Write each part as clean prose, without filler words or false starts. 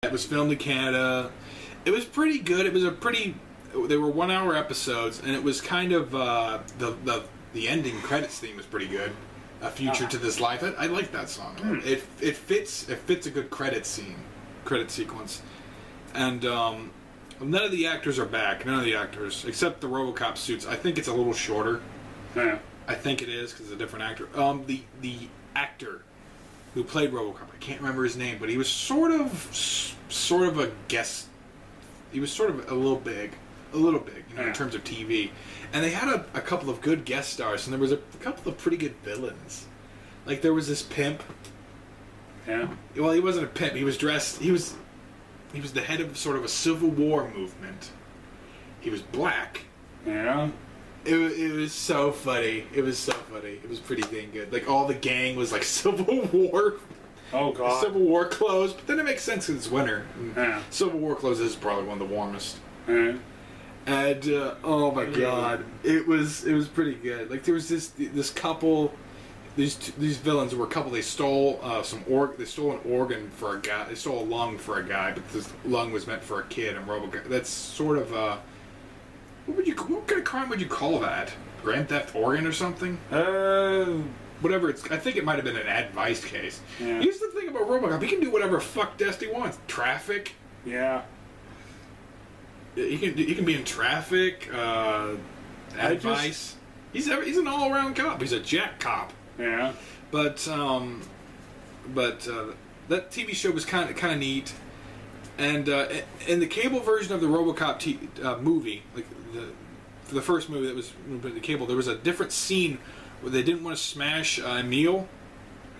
It was filmed in Canada. It was pretty good. It was a pretty. They were 1 hour episodes, and it was kind of the ending credits theme was pretty good. A Future to This Life. I like that song. It fits a good credit sequence, and none of the actors are back. None of the actors except the RoboCop suits. I think it's a little shorter. Yeah. I think it is because it's a different actor. The actor who played RoboCop, I can't remember his name, but he was sort of a guest. He was sort of a little big, in terms of TV. And they had a couple of good guest stars, and there was a couple of pretty good villains. Like there was this pimp. Yeah. Well, he wasn't a pimp. He was dressed. He was the head of sort of a Civil War movement. He was black. Yeah. It was so funny. It was so funny. It was pretty dang good. Like all the gang was like Civil War. Oh God. Civil War clothes. But then it makes sense because it's winter. Yeah. Civil War clothes is probably one of the warmest. Yeah. And oh my God, it was pretty good. Like there was this couple, these villains were a couple. They stole They stole an organ for a guy. They stole a lung for a guy, but this lung was meant for a kid. And RoboCop. That's sort of what kind of crime would you call that? Grand theft organ or something? Whatever. I think it might have been an advice case. Yeah. Here's the thing about RoboCop: he can do whatever fuck dest he wants. Traffic. Yeah. He can be in traffic. Advice. He's an all around cop. He's a jack cop. Yeah. But that TV show was kind of neat. And in the cable version of the RoboCop movie, like for the first movie that was the cable, there was a different scene where they didn't want to smash Emil.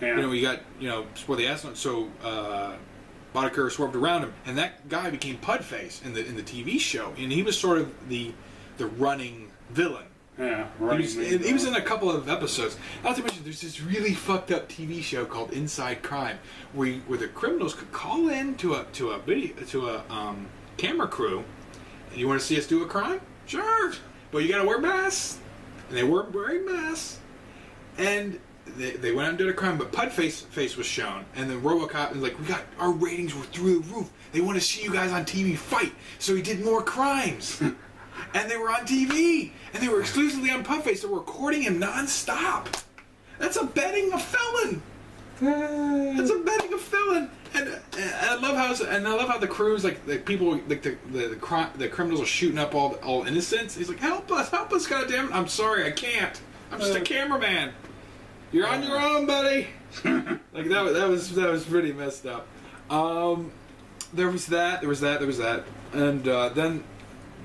Yeah. You know, you got where the astronaut. So Boddicker swerved around him, and that guy became Pudface in the TV show, and he was sort of the running villain. Yeah, right. He was in a couple of episodes. Not to mention, there's this really fucked up TV show called Inside Crime, where the criminals could call in to a camera crew, and you want to see us do a crime? Sure, but you got to wear masks, and they weren't wearing masks, and they went out and did a crime, but Pudface was shown, and then RoboCop was like, our ratings were through the roof. They want to see you guys on TV fight, so he did more crimes. And they were on TV, and they were exclusively on Pudface. They were recording him non-stop. That's abetting a felon. That's abetting a felon. And I love how the crews, like the people, like the criminals are shooting up all innocents. He's like, help us, goddammit! I'm sorry, I can't. I'm just a cameraman. You're on your own, buddy. Like that was pretty messed up. There was that, and then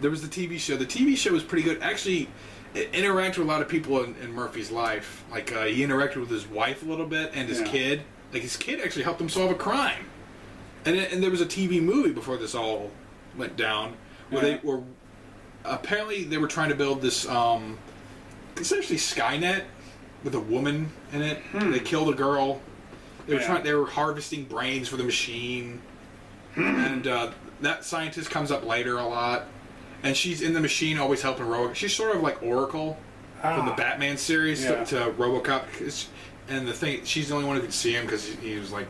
there was the TV show. The TV show was pretty good. Actually, it interacted with a lot of people in Murphy's life. Like he interacted with his wife a little bit and his kid. Like his kid actually helped him solve a crime. And there was a TV movie before this all went down where they were apparently they were trying to build this essentially Skynet with a woman in it. They killed a girl. They were harvesting brains for the machine. And that scientist comes up later a lot. And she's in the machine, always helping RoboCop. She's sort of like Oracle from the Batman series to RoboCop. And the thing, she's the only one who could see him because he was like,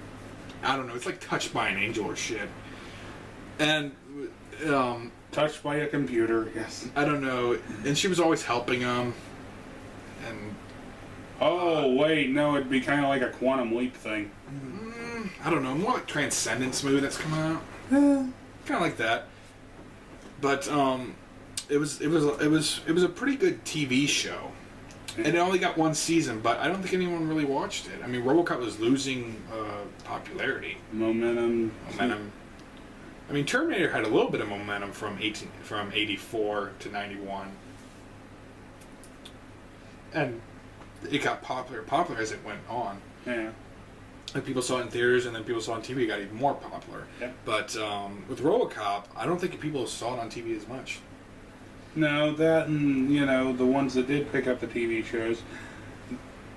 I don't know, it's like touched by an angel or shit. And touched by a computer, yes. I don't know. And she was always helping him. And wait, no, it'd be kind of like a Quantum Leap thing. I don't know, more like Transcendence movie that's coming out. Kind of like that. But it was a pretty good TV show, and it only got one season. But I don't think anyone really watched it. I mean, RoboCop was losing popularity, momentum. I mean, Terminator had a little bit of momentum from 84 to 91, and it got popular as it went on. Yeah. Like people saw it in theaters, and then people saw it on TV. It got even more popular. Yeah. But with RoboCop, I don't think people saw it on TV as much. No, that and the ones that did pick up the TV shows,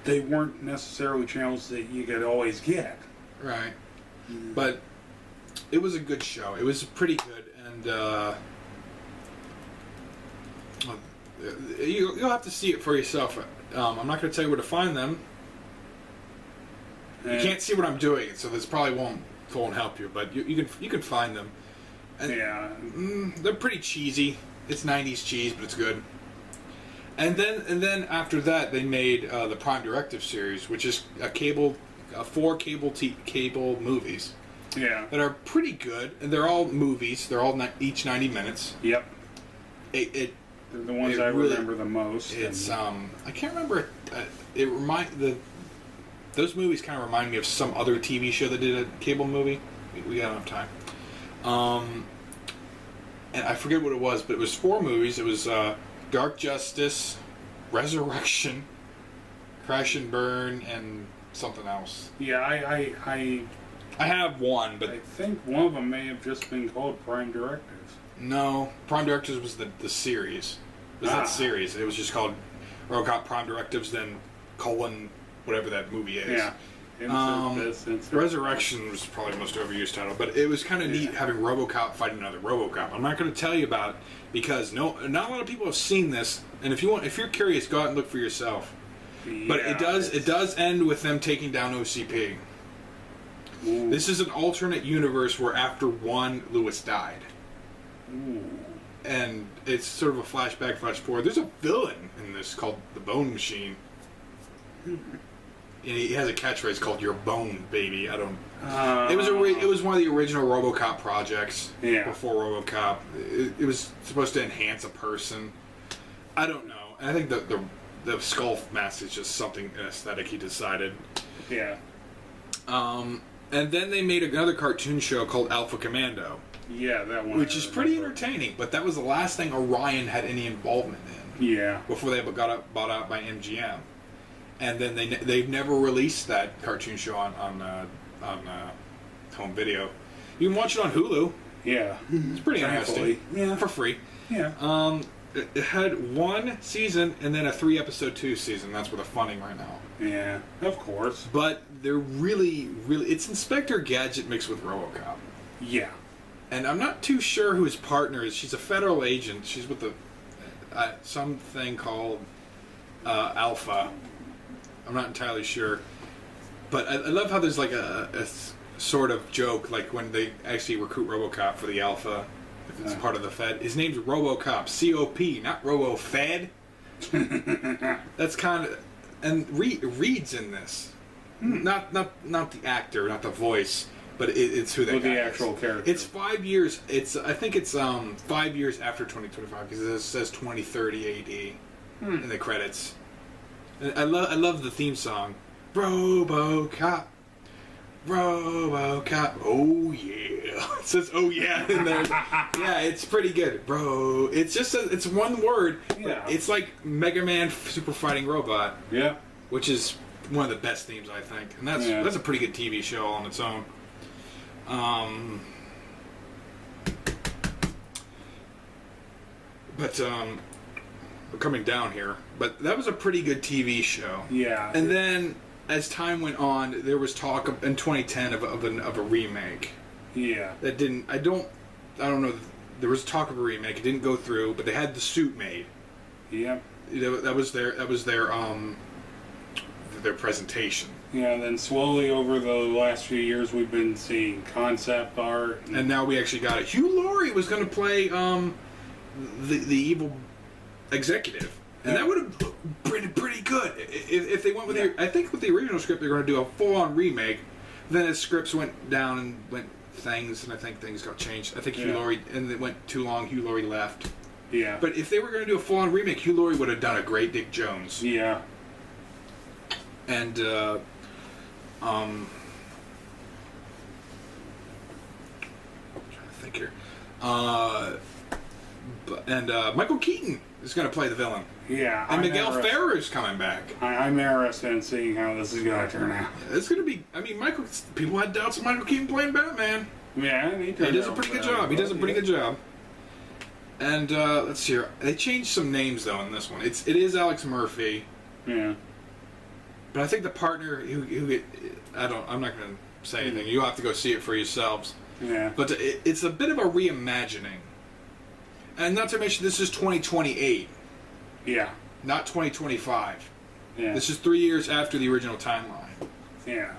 they weren't necessarily channels that you could always get. Right. But it was a good show. It was pretty good, and you'll have to see it for yourself. I'm not going to tell you where to find them. You can't see what I'm doing, so this probably won't won't help you, but you can find them. And, Yeah. They're pretty cheesy. It's 90s cheese, but it's good. And then after that, they made the Prime Directive series, which is four cable movies. Yeah. That are pretty good, and they're all movies. They're all each 90 minutes. Yep. They're the ones I remember the most. It's I can't remember. Those movies kind of remind me of some other TV show that did a cable movie. We got enough time. And I forget what it was, but it was 4 movies. It was Dark Justice, Resurrection, Crash and Burn, and something else. Yeah, I have one, but I think one of them may have just been called Prime Directives. No, Prime Directives was the series. It was that series. It was just called RoboCop Prime Directives, then colon whatever that movie is. Yeah. Resurrection was probably the most overused title, but it was kind of neat having RoboCop fighting another RoboCop. I'm not going to tell you about it because not a lot of people have seen this, and if you're curious, go out and look for yourself. Yeah, but it does end with them taking down OCP. Ooh. This is an alternate universe where after 1, Lewis died. Ooh. And it's sort of a flashback, flash forward. There's a villain in this called the Bone Machine. And he has a catchphrase called "Your bone, baby." I don't. It was one of the original RoboCop projects. Yeah. Before RoboCop, it was supposed to enhance a person. I don't know. And I think the skull mask is just something aesthetic he decided. Yeah. And then they made another cartoon show called Alpha Commando. Yeah, that one. Which is pretty entertaining, but that was the last thing Orion had any involvement in. Yeah. Before they got bought out by MGM. And then they've never released that cartoon show on home video. You can watch it on Hulu. Yeah, it's pretty interesting. Yeah, for free. Yeah. It had 1 season and then a 3-episode 2 season. That's where the funding right now. Yeah, of course. But they're really, it's Inspector Gadget mixed with RoboCop. Yeah. And I'm not too sure who his partner is. She's a federal agent. She's with something called Alpha. I'm not entirely sure. But I love how there's like a sort of joke, like when they actually recruit RoboCop for the Alpha, if it's part of the Fed. His name's RoboCop, C-O-P, not RoboFed. That's kind of... And Reed's in this. Not the actor, not the voice, but it's who that guy the actual character. It's 5 years. I think it's 5 years after 2025 because it says 2030 AD in the credits. And I love the theme song, RoboCop, RoboCop. Oh yeah, it says oh yeah in there. Yeah, it's pretty good, bro. It's just it's one word. Yeah. It's like Mega Man Super Fighting Robot. Yeah. Which is one of the best themes, I think, and that's a pretty good TV show on its own. But we're coming down here. But that was a pretty good TV show. Yeah. And then, as time went on, there was talk in 2010 of a remake. Yeah. That didn't. I don't know. There was talk of a remake. It didn't go through, but they had the suit made. Yep. That was their presentation. Yeah, and then slowly over the last few years, we've been seeing concept art, and now we actually got it. Hugh Laurie was going to play the evil executive, and that would have been pretty good if they went with I think with the original script they're going to do a full-on remake. Then as scripts went down and went things, and I think things got changed. I think Hugh Laurie, and it went too long. Hugh Laurie left. Yeah. But if they were going to do a full-on remake, Hugh Laurie would have done a great Dick Jones. Yeah. And I'm trying to think here. Michael Keaton is going to play the villain. Yeah. And Miguel Ferrer's coming back. I'm interested in seeing how this is going to turn out. It's going to be... I mean, people had doubts of Michael Keaton playing Batman. Yeah, he does a pretty good job. He does a pretty good job. And let's see here. They changed some names, though, in this one. It is Alex Murphy. Yeah. But I think the partner I'm not going to say anything. You'll have to go see it for yourselves. Yeah. But it's a bit of a reimagining. And not to mention, this is 2028. Yeah. Not 2025. Yeah. This is 3 years after the original timeline. Yeah.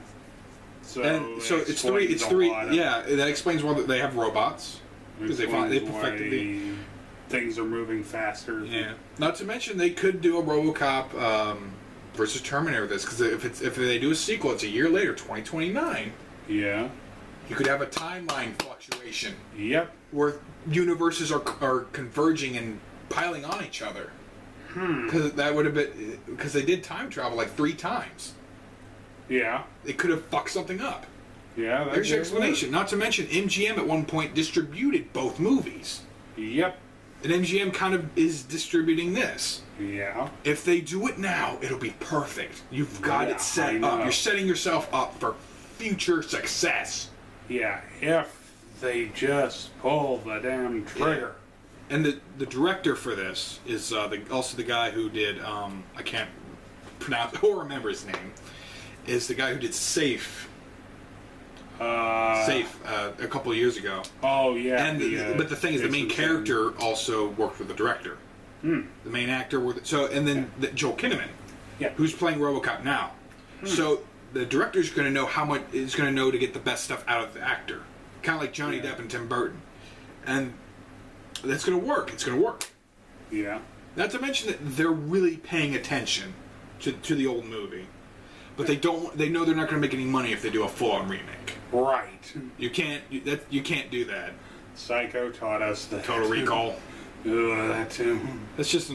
So, so it's three. It's three. Yeah, that explains why they have robots because they perfected the things are moving faster. Yeah. Not to mention they could do a RoboCop versus Terminator with this, because if they do a sequel, it's a year later, 2029. Yeah. You could have a timeline fluctuation. Yep. Where universes are converging and piling on each other. Because that would have been, because they did time travel like 3 times. Yeah. It could have fucked something up. Yeah. There's your explanation. Not to mention MGM at one point distributed both movies. Yep. And MGM kind of is distributing this. Yeah. If they do it now, it'll be perfect. You've got it set up. You're setting yourself up for future success. Yeah, if they just pull the damn trigger. Yeah. And the director for this is also the guy who did, I can't pronounce or remember his name, is the guy who did Safe. A couple of years ago. Oh yeah. And but the thing is, the main character also worked with the director. The main actor and then Joel Kinnaman, who's playing RoboCop now. So the director's going to know how much is going to know to get the best stuff out of the actor, kind of like Johnny Depp and Tim Burton, and that's going to work. It's going to work. Yeah. Not to mention that they're really paying attention to the old movie. But they don't. They know they're not going to make any money if they do a full-on remake. Right. You can't. You can't do that. Psycho taught us that. Total Recall. That too. It's just.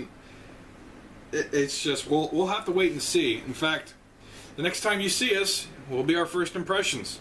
It's just. We'll have to wait and see. In fact, the next time you see us will be our first impressions.